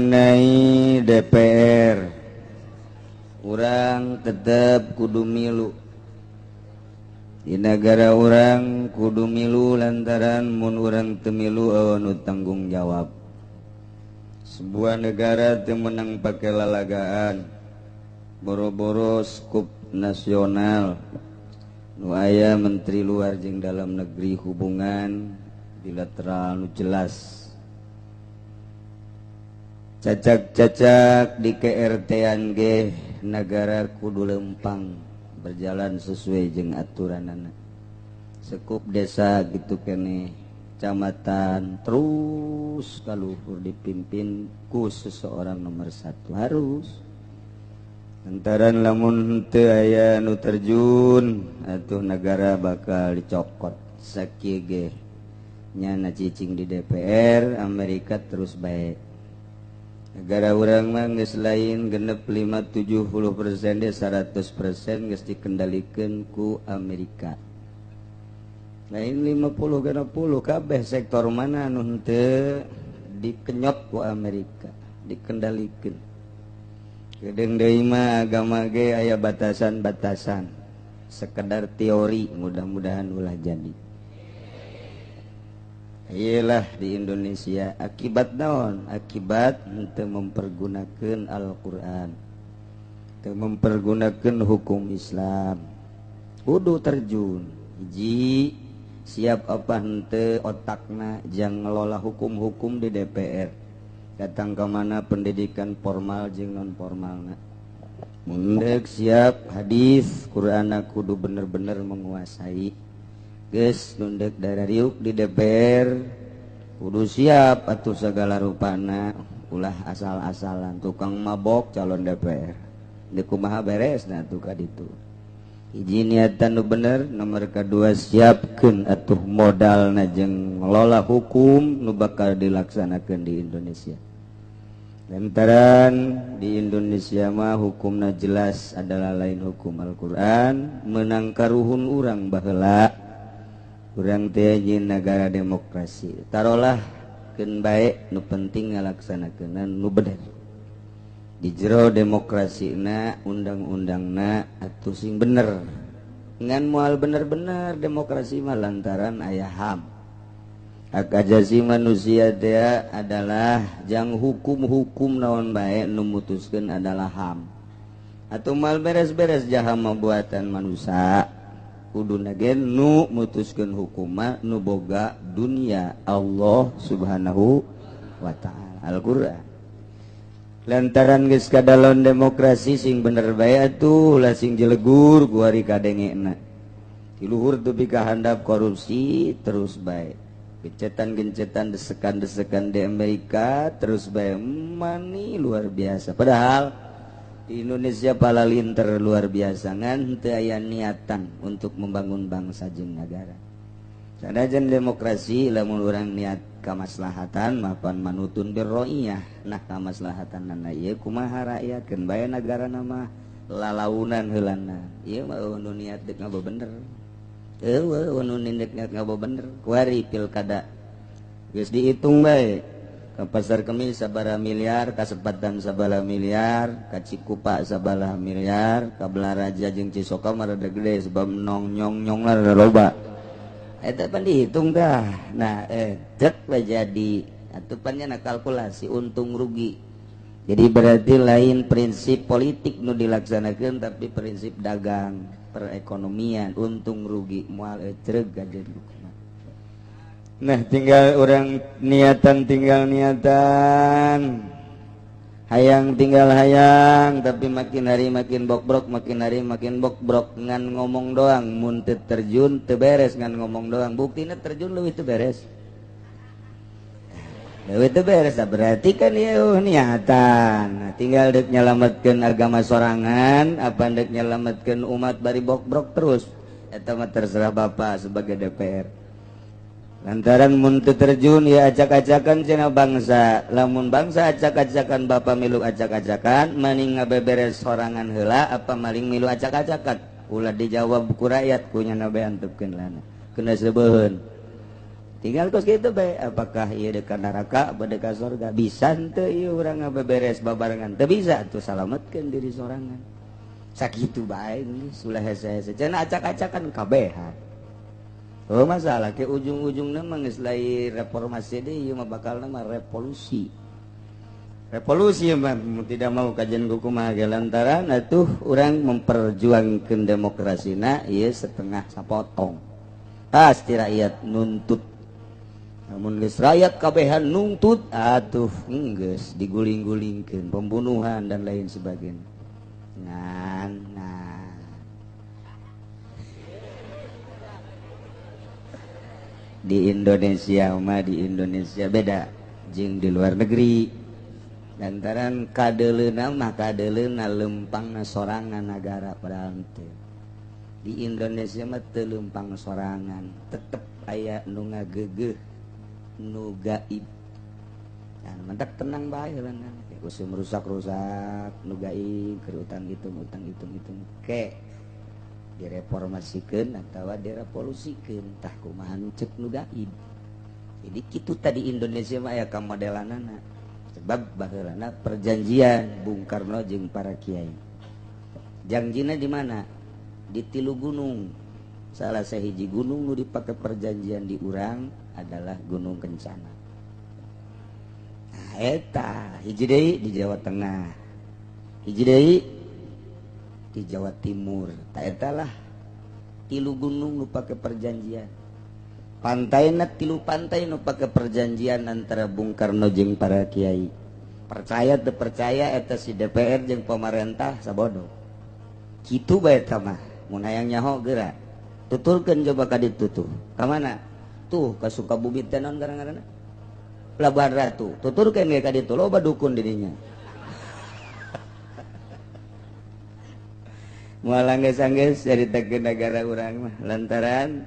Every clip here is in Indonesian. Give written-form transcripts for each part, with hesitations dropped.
mengenai DPR, urang tetap kudu milu di negara urang, kudu milu lantaran mun urang teu milu anu tanggung jawab. Sebuah negara teu menang pake lalagaan, boro-boro skup nasional nu aya menteri luar jeung dalam negeri, hubungan bilateral nu jelas. Cacak-cacak di KRT-an ge negara kudu lempang berjalan sesuai jeung aturanana. Sekup desa gitu kene, kecamatan terus kaluhur dipimpin ku seseorang nomor 1 harus. Lantaran lamun teu aya nu terjun atuh negara bakal dicokot. Sakieu ge nyana cicing di DPR Amerika terus baik. Negara urang mah geus lain genep 5-70% deh 100% geus dikendalikeun ku Amerika. Lain 50-60 kabeh sektor mana anu henteu dikenyot ku Amerika, dikendalikeun. Gedeung deui mah agama ge aya batasan-batasan. Sekedar teori, mudah-mudahan ulah jadi. Iyalah di Indonesia akibat naon? Akibat henteu mempergunakeun Al-Qur'an, henteu mempergunakeun hukum Islam. Kudu terjun hiji, siap apa henteu otakna jang ngelola hukum-hukum di DPR. Datang ke mana pendidikan formal jeung non formalna. Mundek siap hadis Qur'ana kudu bener-bener menguasai. Geus nundek darariuk di DPR kudu siap atuh segala rupana, ulah asal-asalan tukang mabok calon DPR. Deuk kumaha beresna atuh ka ditu. Hiji niatan nu bener, nomor kedua siapkeun atuh modalna jeung ngelola hukum nu bakal dilaksanakeun di Indonesia. Lantaran di Indonesia mah hukumna jelas adalah lain hukum Al-Qur'an, menang karuhun urang baheula. Urang teh nyin negara demokrasi. Tarolah keun bae nu penting ngalaksanakeun nu bener. Di jero demokrasina undang-undangna atuh sing bener. Ngan moal bener-bener demokrasi mah lantaran aya HAM. Hak ajasi manusia teh adalah jang hukum-hukum naon bae nu mutuskeun adalah HAM. Atuh moal beres-beres jaham buatan manusia. Kuduna gen nu mutuskeun hukuma nu boga dunia Allah Subhanahu wa ta'ala, Al-Qur'an. Lantaran geus kadalon demokrasi sing bener bae atuh ulah sing jelegur ku ari kadengena. Di luhur teu pika handap korupsi terus bae. Gencetan-gencetan desekan-desekan di Amerika terus bae mani luar biasa. Padahal di Indonesia palalinter luar biasa ngan teu aya niatan untuk membangun bangsa jeung negara. Sanajan demokrasi lamun urang niat kamaslahatan mapan manutun birroiyah. Nah kamaslahatanna ieu kumaha rakyatkeun bae nagarana mah lalaunan heulana. Ieu mah nu niat deuk ngabebener. Eueuh nu niat ngabebener. Kuari pilkada geus dihitung bae. Ka Pasar Kemis sabaraha miliar, ka Sepatan sabaraha miliar, ka Cikupa sabaraha miliar, ka Belaraja jeung Cisoka mah rada gede sebab nyong-nyong-nyongna rada loba. Eta pan dihitung tah. Nah, cek we jadi atuh pan nya kalkulasi untung rugi. Jadi berarti lain prinsip politik nu dilaksanakeun tapi prinsip dagang, perekonomian, untung rugi moal ecreug gajeun. Nah tinggal orang tinggal niatan hayang tinggal hayang tapi makin hari makin bokbrok, makin hari makin bokbrok. Ngan ngomong doang mun teu terjun teu beres, ngan ngomong doang buktina terjun leuwih teu beres. Leuwih teu beres berarti kan ieu niatan. Nah, tinggal deuk nyalametkeun agama sorangan apa deuk nyalametkeun umat bari bokbrok terus. Eta mah terserah Bapak sebagai DPR. Lantaran mun teu terjun ya acak-acakan cenah bangsa. Lamun bangsa acak-acakan Bapak milu acak-acakan, maning ngabeberes sorangan heula apa maling milu acak-acakan. Ulah dijawab ku rakyat ku nya nabe antepkeun lana. Kena sebeuheun. tinggal kos gitu bae apakah ieu dekat neraka apa dekat surga bisa teu ieu urang ngabeberes babarengan teu bisa tuh salametkeun diri sorangan sakitu bae geus ulah hese-hese cenah acak-acakan kabehan oh masalah ke ujung-ujungna mah geus lain reformasi deui ieu mah bakalna mah revolusi mah tidak mau kajian kumaha ge lantaran atuh urang memperjuangkeun demokrasina ieu setengah sapotong pasti rakyat nuntut namun geus rakyat kabehan nuntut atuh geus diguling-gulingkeun pembunuhan dan lain sebagainya ngan di Indonesia beda jeung di luar negeri lantaran kadeleuna mah kadeleuna lempangna sorangan negara padahal teu di Indonesia mah teu lempang sorangan tetep aya nu ngageugeuh nu gaib nah mentak tenang bae heula usum rusak-rusak nu gaib keur utang hitung ke direformasikeun atawa direvolusikeun tah kumaha nu ceuk nu gaib jadi kitu tadi Indonesia mah aya kamodelanana sebab baheulana perjanjian Bung Karno jeung para kiai janjina di mana di 3 gunung salah sahiji gunung nu dipake perjanjian di urang adalah Gunung Kencana. Nah, eta hiji deui di Jawa Tengah. Hiji deui di Jawa Timur. Ta eta lah 3 gunung nu pake perjanjian. Pantaina 3 pantai nu pake perjanjian antara Bung Karno jeung para kiai. Percaya teu percaya eta si DPR jeung pemerintah sabodo. Kitu bae eta mah. Mun hayang nyaho geura. Tuturkeun coba ka ditu tuh. Ka mana? Tuh ka Sukabumi teh naon ngaranna Pelabuhan Ratu tuturkeun ge ka ditu loba dukun di dinya moal anggeus-anggeus caritakeun negara urang mah lantaran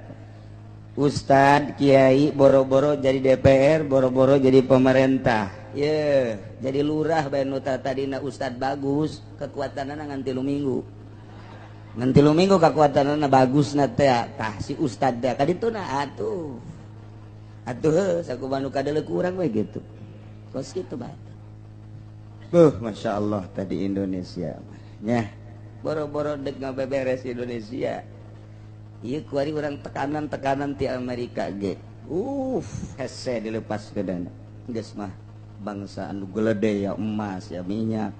ustad kiai boro-boro jadi DPR boro-boro jadi pemerintah ye jadi lurah bae nu tadina ustad bagus kekuatanana ngan 3 minggu ngan 3 minggu kekuatanana bagusna teh tah si ustad teh ka dituna atuh sakumaha nu kadeleuk urang we gitu kos kitu bae Masya Allah tadi Indonesia nya boro-boro dek ngabeberes Indonesia ieu kuari urang tekanan ti Amerika ge hese dilepaskeun geus mah bangsa anu geledeh ya emas ya minyak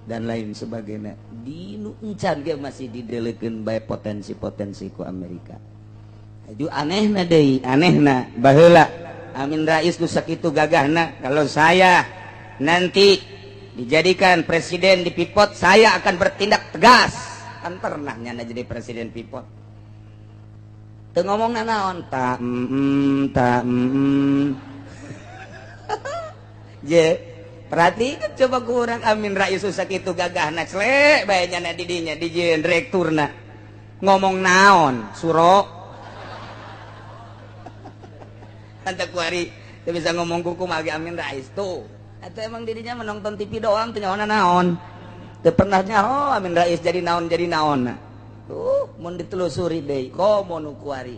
dan lain sebagainya di nu encan ge masih dideleukeun bae potensi-potensi ku Amerika itu anehna baheula Amin Rais nu sakitu gagahna kalau saya nanti dijadikan presiden di Freeport saya akan bertindak tegas kan pernah nyana jadi presiden Freeport teu ngomongna naon je perhatikan coba ku urang Amin Rais nu sakitu gagahna celek bae nyana di dinya di direkturna ngomong naon suro anta kuari teu bisa ngomong kuku mah Amin Rais tuh atau emang dirinya menonton TV doang teu nyaona naon teu pernah nyaho Amin Rais jadi naon tuh mun ditelusuri deui komo nu kuari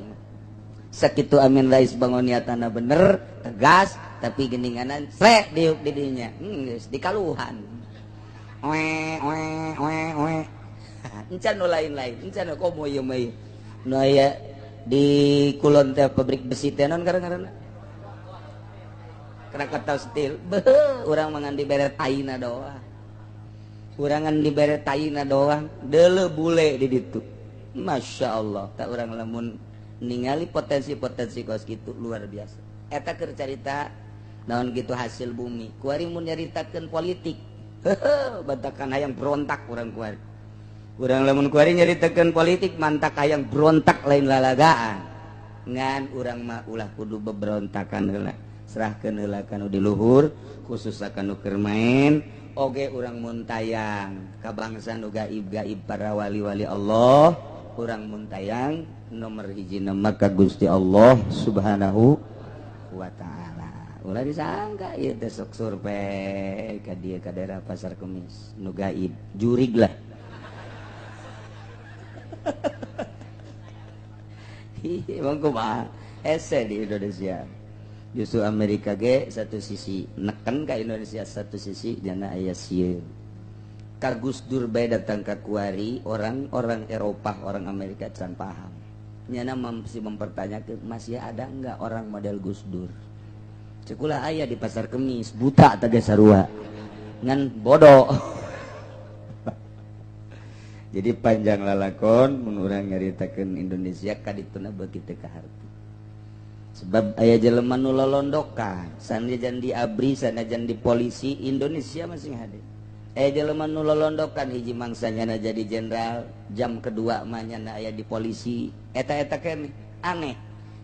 sakitu Amin Rais bangun niatana bener tegas tapi geninganan slek diuk di dinya geus dikaluhan encan nu lain-lain encan komo ieu mah nu aya di Kulon teh pabrik besi teh naon ngaranna Krakatau Steel urang mangan dibere taina doang urangan dibere taina doang deuleu bule di ditu Masya Allah tak urang lamun ningali potensi-potensi kos kitu luar biasa eta keur carita naon gitu hasil bumi kuari mun nyaritakeun politik bantakan hayang berontak urang kuari urang lamun kuari nyaritakeun politik mantak hayang berontak lain lalagaan ngan urang mah ulah kudu beberontakan heula serahkeun heula kanu di luhur khusus kanu keur main oge urang mun tayang ka bangsa nu gaib-gaib para wali-wali Allah urang mun tayang nomor hiji nama ka Gusti Allah Subhanahu wa taala ulah disangka ieu teh sok survei ka dieu ka daerah Pasar Kemis nu gaib jurig lah emang kumaha hese di Indonesia Justru Amerika ge satu sisi neken ka Indonesia, satu sisi jana aya sieun. Ka Gus Dur bae datang ka kuari, orang Eropa, orang Amerika can paham. Nyana masih mempertanyakan masih ada enggak orang model Gus Dur. Cekulah aya di pasar Kemis, buta teh sarua. Ngan bodoh. Jadi panjang lalakon mun urang nyaritakeun Indonesia kadituna beuki teu kaharti. Sebab aya jelema nu lolondokan, sanajan di ABRI, sanajan di polisi, Indonesia masih hade. Aya jelema nu lolondokan hiji mangsanya jadi jenderal, jam kedua mah nyana aya di polisi. Eta keneh aneh.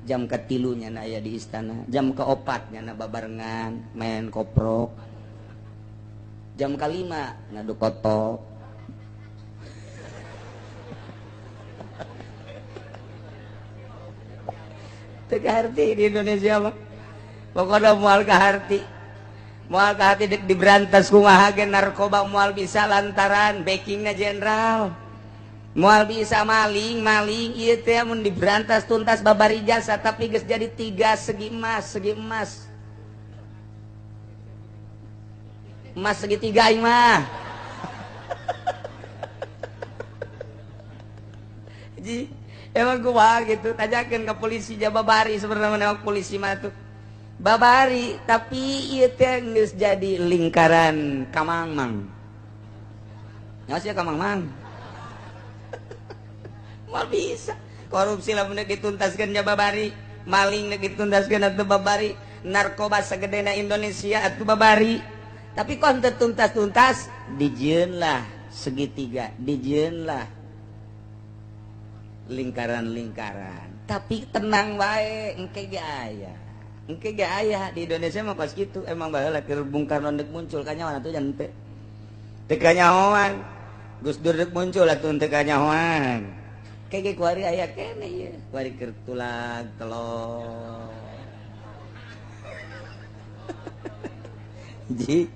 Jam katilu nyana aya di istana, jam keopat nyana babarengan main koprok. Jam kalima ngadu kotok. Kaharti di Indonesia mah pokoknya mual kaharti dek diberantas kumaha ge narkoba mual bisa lantaran backingna jenderal, mual bisa maling ieu teh mun diberantas tuntas babari jasa tapi geus jadi 3 segi emas segitiga aing mah. Emang kumaha gitu, tajakeun ka polisi Jababari sebenarnya newak polisi mah tuh. Babari, tapi ieu teh geus jadi lingkaran kamangmang. Nyaos ya kamangmang. Moal bisa. Korupsi lamun dituntaskeun Jababari, maling dituntaskeun atuh Babari, narkoba sagedena Indonesia atuh Babari. Tapi kon teu tuntas-tuntas, dijieun lah segitiga, dijieun lah lingkaran-lingkaran. Tapi tenang wae, engke ge aya di Indonesia mah pas gitu. Emang baheula keur Bung Karno deuk muncul kanyawan atuh jan teu kanyahoan. Gus Dur deuk muncul atuh teu kanyahoan. Kege kuari aya kene ieu, kuari keur tulag telor. Ji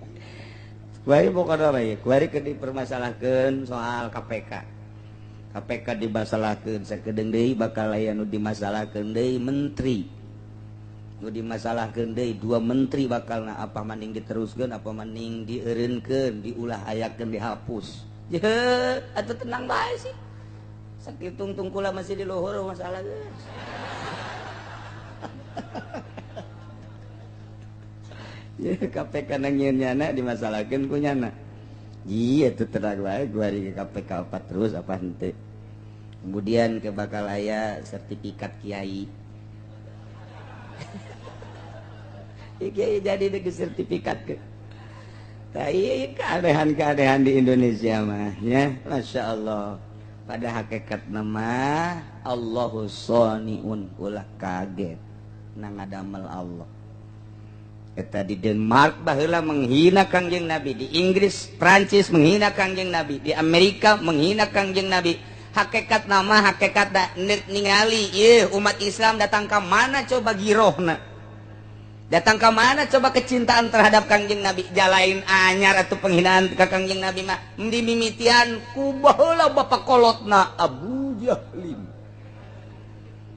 kuari pokona bae, kuari keur dipermasalahkeun soal KPK. KPK dimasalahkeun sakedeung deui bakal aya nu dimasalahkeun deui menteri. Nu dimasalahkeun deui 2 menteri bakalna apa mending diteruskeun apa mending dieureunkeun, diulah ayakeun, dihapus. Yeuh, atuh tenang bae sih. Sakit tungtung kula masih di luhur masalah geus. Ya KPK nang nyieun nyana dimasalahkeun ku nyana. Iya tuh tenang bae gua di KPK 4 terus apa henteu. Kemudian ke bakal aya sertifikat kiai. Kiai jadi dengan sertifikat ke. Tapi keanehan-keanehan di Indonesia mah ya, Masya Allah. Pada hakikat nama Allahu shoni'un, ulah kaget nang ngadamel Allah. Eta di Denmark baheula menghina Kangjeng Nabi, di Inggris, Prancis menghina Kangjeng Nabi, di Amerika menghina Kangjeng Nabi. Hakikat nama hakikat ningali ieu umat Islam datang ke mana coba girohna, datang ke mana coba kecintaan terhadap Kangjeng Nabi. Jalain anyar atau penghinaan ke Kangjeng Nabi mah dimimitian ku baheula bapak kolotna Abu Jahlin.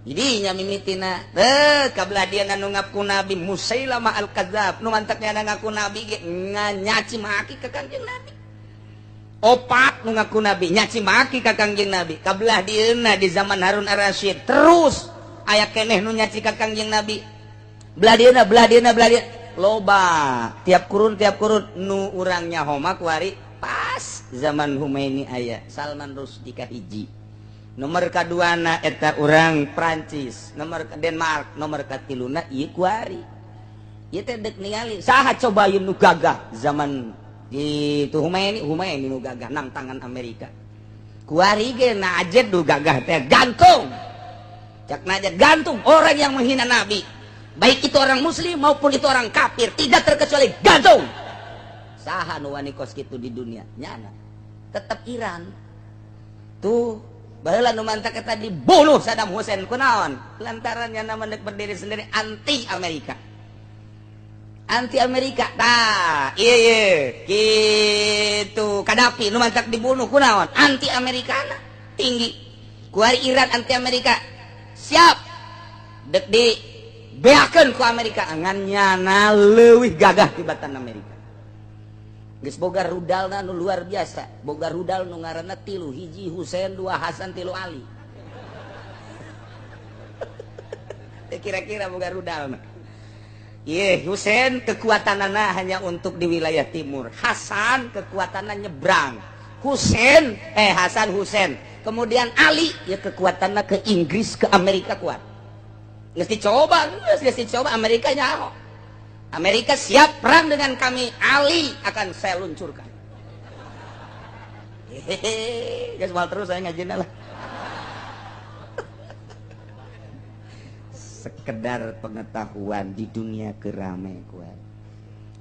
Jadi nya mimitina kabelah dia nu ngaku Nabi Musailamah al-Kadzab nu mantaknya ngaku Nabi ge nyaci maki ke Kangjeng Nabi. Opat nu ngaku Nabi nyaci maki ka Kangjeng Nabi. Kabelah dieuna di zaman Harun ar-Rasyid terus aya keneh nu nyaci ka Kangjeng Nabi. Belah dieuna loba tiap kurun nu urang nyaho kuari pas zaman Humaini aya Salman Rushdie ka hiji. Nomor kaduana eta urang Prancis, nomor Denmark, nomor katiluna ieu kuari. Ieu teh deuk ningali saha coba ieu nu gagah zaman itu Humaini nu gagah nang tangan Amerika. Kuari ge najet nu gagah teh gantung. Cak najet gantung orang yang menghina Nabi. Baik itu orang muslim maupun itu orang kafir, tidak terkecuali gantung. Saha nu wani kos kitu di dunia? Nyana. Tetap Iran. Tuh, baheula nu mantak eta dibunuh Saddam Hussein kunaon? Lantaran nya nama berdiri sendiri anti Amerika. Anti Amerika. Tah, iya gitu. Kadafi nu mantak dibunuh kunaon? Anti Amerikana tinggi. Kuari Iran anti Amerika. Siap. Dek di beakeun ku Amerika ngan nyana leuwih gagah tibatan Amerika. Geus boga rudalna nu luar biasa, boga rudal nu ngaranna 3, 1 Husein, 2 Hasan, 3 Ali. Kira-kira boga rudalna. Iya, Husein kekuatanana hanya untuk di wilayah timur. Hasan kekuatanana nyebrang. Hasan Husein. Kemudian Ali ya kekuatannya ke Inggris, ke Amerika kuat. Geus dicoba Amerika nyaho. Amerika siap perang dengan kami, Ali akan saya luncurkan. Hehehe, geus mal terus saya ngajina lah. Sekedar pengetahuan di dunia kerame kuat.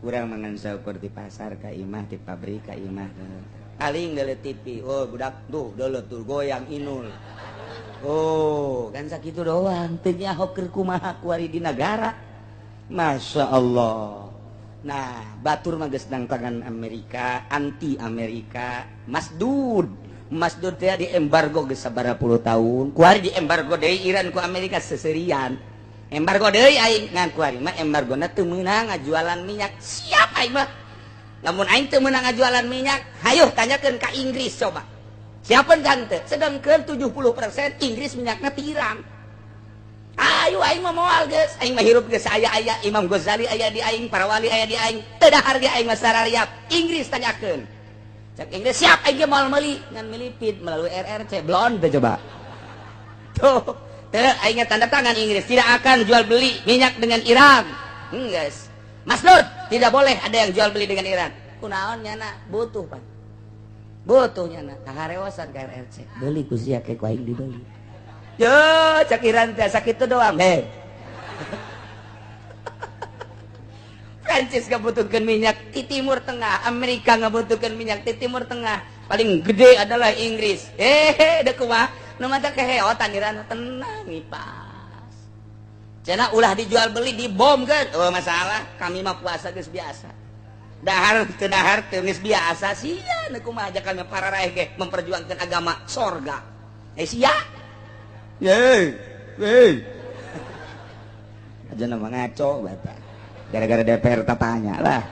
Urang mangan saukur di pasar ka imah, di pabrik ka imah. Aling dele TV. Oh budak tuh dele tuh goyang inul. Oh kan sakitu doang. Teu nyaho keur kumaha kuari di negara. Masya Allah. Nah batur mah geus nang tangan Amerika, anti Amerika, Masdud teh di embargo geus sabaraha puluh tahun. Kuari di embargo deui Iran ku Amerika seserian. Embargo deui aing ngan kuari mah embargona teu meunang ngajualan minyak. Siap aing mah. Lamun aing teu meunang ngajualan minyak, hayuh tanyakeun ka Inggris coba. Siapan kan teu? Sedangkeun 70% Inggris minyakna tirang. Ayo aing mah moal geus, aing mah hirup geus aya Imam Ghazali aya di aing, para wali aya di aing, teu dahar ge aing mah sarariap. Inggris tanyakeun. Cak Inggris siap aing ge moal meuli ngan milipit melalui RRC blond teh coba. Tuh, teu aing tanda tangan Inggris tidak akan jual beli minyak dengan Iran. Geus. Mas Nur, tidak boleh ada yang jual beli dengan Iran. Kunaon nyana butuh pan. Butuh nyana kahareosan ka RRC. Beli ku sia ke ku aing dibeli. Yo, cak Iran teh sakitu doang. Prancis ngabutuhkeun minyak di Timur Tengah, Amerika ngabutuhkeun minyak di Timur Tengah. Paling gede adalah Inggris. Da kumaha? Nu mah teh keheotan Iran tenang pas. Cenah ulah dijual beli dibom kan? Oh masalah, kami mah puasa geus biasa. Dahar teu geus biasa sia nu kumaha aja kami para raih ge memperjuangkan agama sorga. Sia. Aja nama ngaco bata. Gara-gara DPR tanya lah.